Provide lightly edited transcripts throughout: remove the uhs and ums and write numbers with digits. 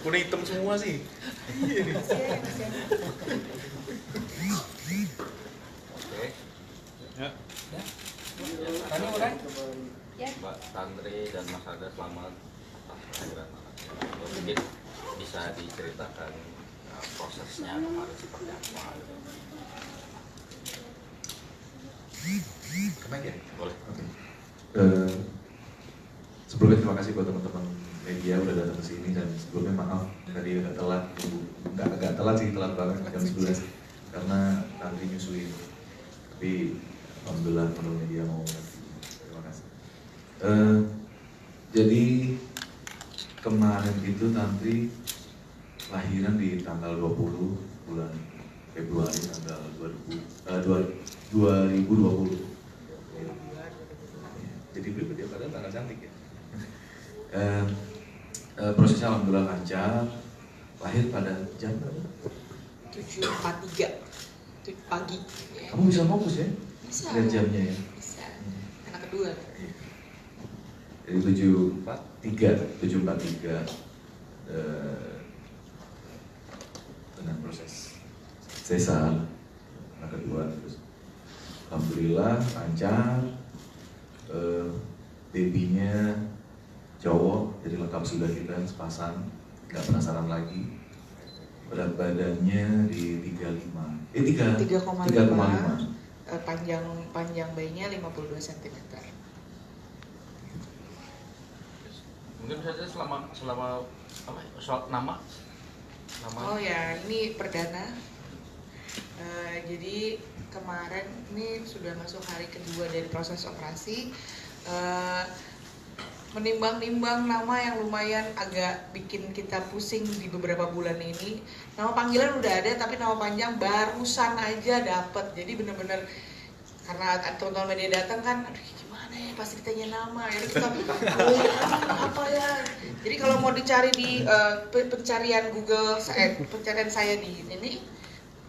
Kuda hitam semua sih. Oke. Ya. Tani mulai? Ya. Mbak Tantri dan Mas Ada selamat atas kelahiran anaknya. Mungkin bisa diceritakan prosesnya kemarin seperti apa? Kena ya? Boleh. Sebelumnya terima kasih buat teman-teman media udah datang ke sini, dan sebelumnya maaf tadi agak telat, agak telat sih, telat banget jam 11 karena Tantri nyusuin, tapi alhamdulillah teman media mau ngerti. Terima kasih. Jadi kemarin itu Tantri lahiran di tanggal 20 bulan Februari tanggal 2020. Jadi dia pada tanggal cantik ya. Prosesnya alhamdulillah lancar. Lahir pada jam berapa? 7.43 pagi. Kamu bisa fokus ya? Bisa. Lihat jamnya ya. Bisa. Anak kedua. Jadi 7.43 dengan proses sesar anak kedua, terus alhamdulillah lancar. Babynya cowok, jadi lengkap sudah kita sepasang, nggak penasaran lagi. Berat badannya di 3,5. Panjang bayinya 52 cm. Mungkin saja selama apa? Soal nama. Oh ya, ini perdana. Jadi kemarin ini sudah masuk hari kedua dari proses operasi. Menimbang-nimbang nama yang lumayan agak bikin kita pusing di beberapa bulan ini. Nama panggilan udah ada, tapi nama panjang barusan aja dapet. Jadi bener-bener karena teman-teman media datang kan, aduh gimana ya, pasti ditanya nama. Ya kita, apa ya? Jadi kalau mau dicari di pencarian Google, pencarian saya di ini,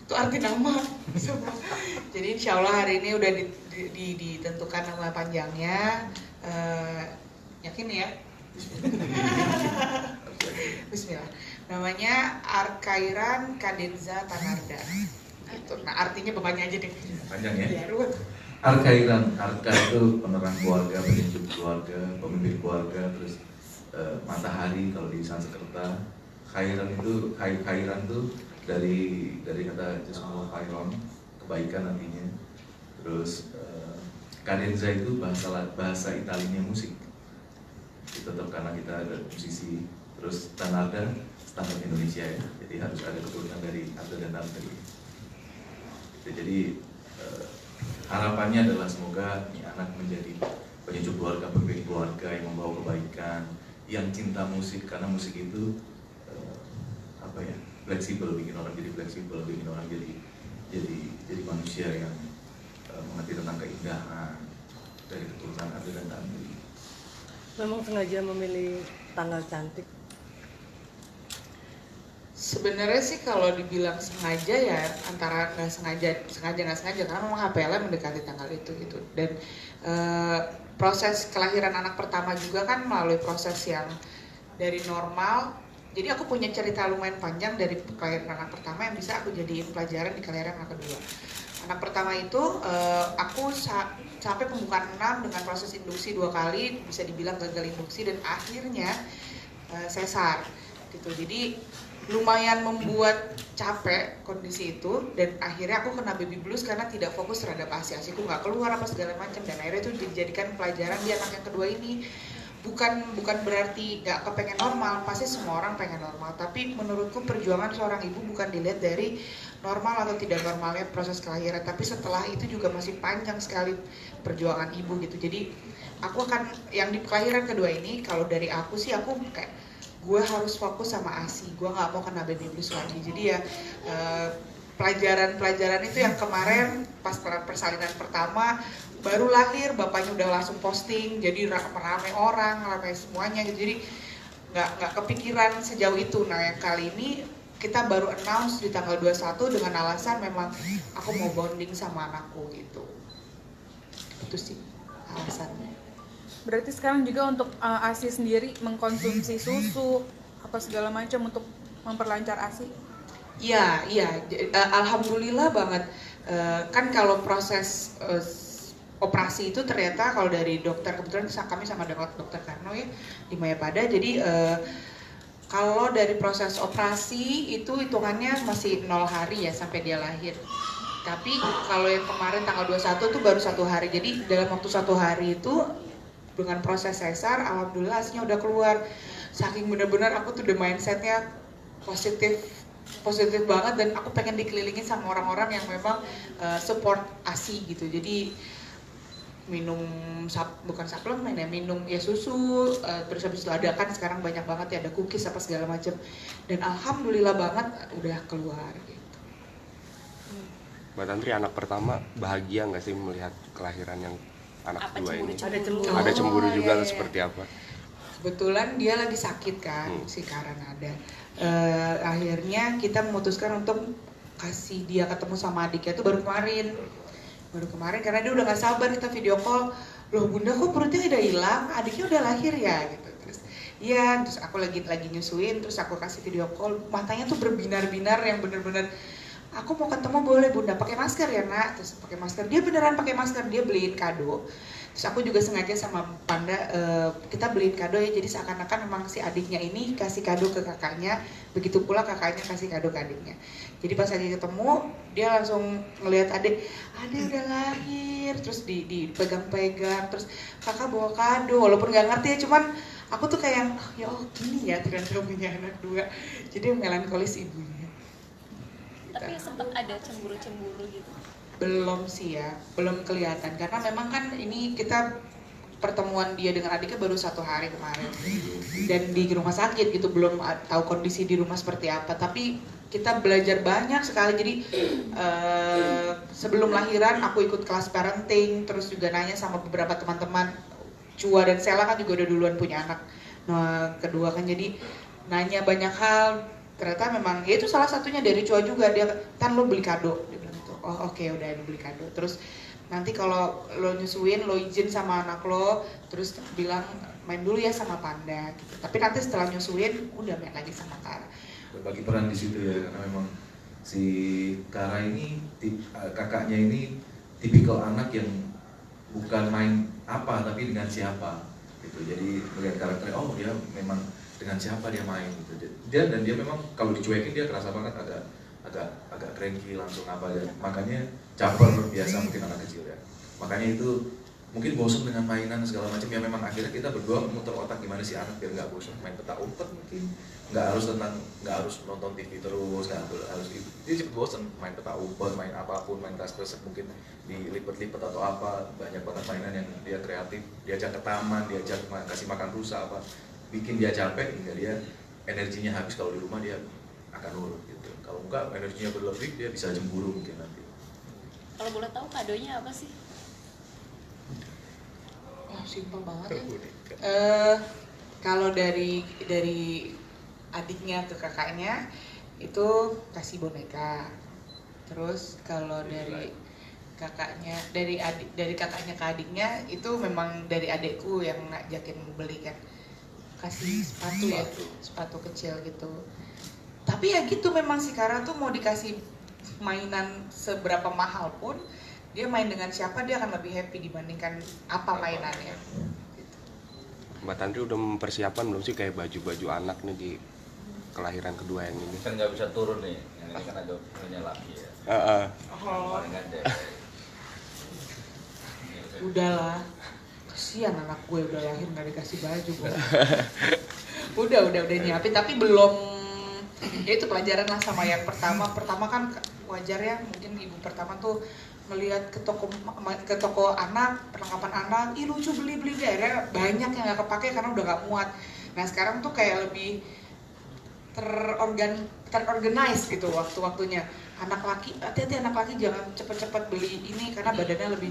itu arti nama. Jadi insya Allah hari ini udah ditentukan nama panjangnya. Yakin ya? Bismillah. Namanya Arkairan Kadenza Tanarda. Gitu. Nah artinya bapaknya aja deh. Panjang ya? Ya, ruwet. Arkairan, Arka itu penerang keluarga, penyejuk keluarga, pemimpin keluarga, terus matahari kalau di Sanskerta. Khairan itu dari kata Jismul Khairon, kebaikan artinya. Terus Cadenza itu bahasa Italinya musik. Itu tetap karena kita ada musisi. Terus Tanarda standar Indonesia ya, jadi harus ada keturunan dari Arda dan Tantri. Jadi harapannya adalah semoga ini anak menjadi penyejuk keluarga, pemimpin keluarga yang membawa kebaikan, yang cinta musik, karena musik itu fleksibel, bikin orang jadi fleksibel, bikin orang jadi manusia yang mengerti tentang keindahan dari keturunan Arda dan Tantri. Memang sengaja memilih tanggal cantik. Sebenarnya sih kalau dibilang sengaja ya antara nggak sengaja nggak sengaja, karena memang HPL mendekati tanggal itu gitu. Dan proses kelahiran anak pertama juga kan melalui proses yang dari normal. Jadi aku punya cerita lumayan panjang dari kelahiran anak pertama yang bisa aku jadiin pelajaran di kelahiran anak kedua. Anak pertama itu aku sampai pembukaan 6 dengan proses induksi 2 kali, bisa dibilang gagal induksi dan akhirnya sesar gitu. Jadi lumayan membuat capek kondisi itu, dan akhirnya aku kena baby blues karena tidak fokus terhadap asi-asiku, nggak keluar apa segala macam, dan akhirnya itu dijadikan pelajaran di anak yang kedua ini. Bukan berarti nggak kepengen normal, pasti semua orang pengen normal, tapi menurutku perjuangan seorang ibu bukan dilihat dari normal atau tidak normalnya proses kelahiran, tapi setelah itu juga masih panjang sekali perjuangan ibu gitu. Jadi aku akan yang di kelahiran kedua ini, kalau dari aku sih aku kayak gue harus fokus sama ASI, gue nggak mau kena baby blues lagi. Jadi ya pelajaran itu yang kemarin pas persalinan pertama baru lahir bapaknya udah langsung posting, jadi rame orang, rame semuanya gitu. Jadi nggak kepikiran sejauh itu. Nah yang kali ini kita baru announce di tanggal 21 dengan alasan memang aku mau bonding sama anakku gitu. Itu sih alasannya. Berarti sekarang juga untuk ASI sendiri mengkonsumsi susu apa segala macam untuk memperlancar ASI? Iya, alhamdulillah banget. Kan kalau proses operasi itu ternyata kalau dari dokter, kebetulan kami sama dokter Karno ya di Mayapada, jadi kalau dari proses operasi itu hitungannya masih 0 hari ya sampai dia lahir. Tapi kalau yang kemarin tanggal 21 itu baru 1 hari, jadi dalam waktu 1 hari itu dengan proses sesar, alhamdulillah hasilnya udah keluar. Saking bener-bener aku tuh udah mindsetnya positif banget, dan aku pengen dikelilingi sama orang-orang yang memang support ASI gitu. Jadi minum bukan suplemen ya, minum ya susu, terus habis itu ada kan sekarang banyak banget ya, ada cookies apa segala macam, dan alhamdulillah banget udah keluar gitu. Mbak Tantri, anak pertama bahagia nggak sih melihat kelahiran yang anak kedua ini? Ada cemburu. Ada cemburu juga iya. seperti apa? Kebetulan dia lagi sakit kan, si Karanada. Akhirnya kita memutuskan untuk kasih dia ketemu sama adiknya itu baru kemarin karena dia udah nggak sabar, kita video call, loh bunda kok perutnya udah hilang, adiknya udah lahir ya gitu. Terus iya, terus aku lagi nyusuin, terus aku kasih video call, matanya tuh berbinar-binar yang bener-bener, aku mau ketemu boleh bunda, pakai masker ya nak. Terus pakai masker, dia beneran pakai masker, dia beliin kado. Terus aku juga sengaja sama Panda, kita beliin kado ya, jadi seakan-akan memang si adiknya ini kasih kado ke kakaknya, begitu pula kakaknya kasih kado ke adiknya. Jadi pas lagi ketemu, dia langsung ngelihat adik udah lahir, terus dipegang-pegang, terus kakak bawa kado, walaupun nggak ngerti ya, cuman aku tuh kayak, ya oh gini ya ternyata punya anak 2, jadi melankolis ibunya. Tapi sempat ada cemburu-cemburu gitu? Belum sih ya, belum kelihatan, karena memang kan ini kita pertemuan dia dengan adiknya baru 1 hari kemarin dan di rumah sakit gitu, belum tahu kondisi di rumah seperti apa. Tapi kita belajar banyak sekali, jadi sebelum lahiran aku ikut kelas parenting, terus juga nanya sama beberapa teman-teman. Chua dan Sela kan juga udah duluan punya anak, nah kedua kan, jadi nanya banyak hal. Ternyata memang ya itu salah satunya dari Chua juga, dia kan lo beli kado, dia bilang gitu. Oh oke, udah beli kado. Terus nanti kalau lo nyusuin, lo izin sama anak lo, terus bilang main dulu ya sama Panda gitu. Tapi nanti setelah nyusuin udah main lagi sama Kara. Berbagi peran di situ ya, karena memang si Kara ini kakaknya ini tipikal anak yang bukan main apa tapi dengan siapa gitu. Jadi melihat karakternya, oh dia memang dengan siapa dia main gitu. Dia memang kalau dicuekin dia kerasa banget agak cranky langsung apa ya. Makanya caper biasa mungkin anak kecil ya. Makanya itu mungkin bosan dengan mainan segala macam ya. Memang akhirnya kita berdua muter otak gimana sih anak biar nggak bosan main petak umpet, mungkin nggak harus nonton TV terus, nggak harus itu. Dia cepet bosan main petak umpet, main apapun, main tas-tas mungkin dilipet-lipet atau apa. Banyak banget mainan yang dia kreatif, diajak ke taman, diajak kasih makan rusa apa, bikin dia capek hingga dia energinya habis. Kalau di rumah dia akan nurut gitu. Kalau enggak energinya berlebih dia bisa cemburu mungkin nanti. Kalau boleh tahu kadonya apa sih? Oh, simpel banget ya. Kalau dari adiknya ke kakaknya itu kasih boneka. Terus kalau dari kakaknya dari kakaknya ke adiknya itu memang dari adikku yang ngajakin beli kan, kasih sepatu ya, sepatu kecil gitu. Tapi ya gitu, memang si Kara tuh mau dikasih mainan seberapa mahal pun, dia main dengan siapa dia akan lebih happy dibandingkan apa mainannya. Mbak Tantri udah mempersiapkan belum sih kayak baju-baju anak nih di kelahiran kedua yang ini? Kan nggak bisa turun nih, yang ini kan ada punya laki ya. Oh, Kan deh. udahlah, kasihan anak gue udah lahir nggak dikasih baju. udah nyiapin, tapi belum. Ya itu pelajaran lah sama yang pertama kan wajar ya, mungkin ibu pertama tuh melihat ke toko anak, perlengkapan anak, ih lucu beli daerah banyak yang nggak kepake karena udah nggak muat. Nah sekarang tuh kayak lebih terorganize gitu waktunya. Anak laki, hati-hati anak laki jangan cepet-cepet beli ini karena badannya lebih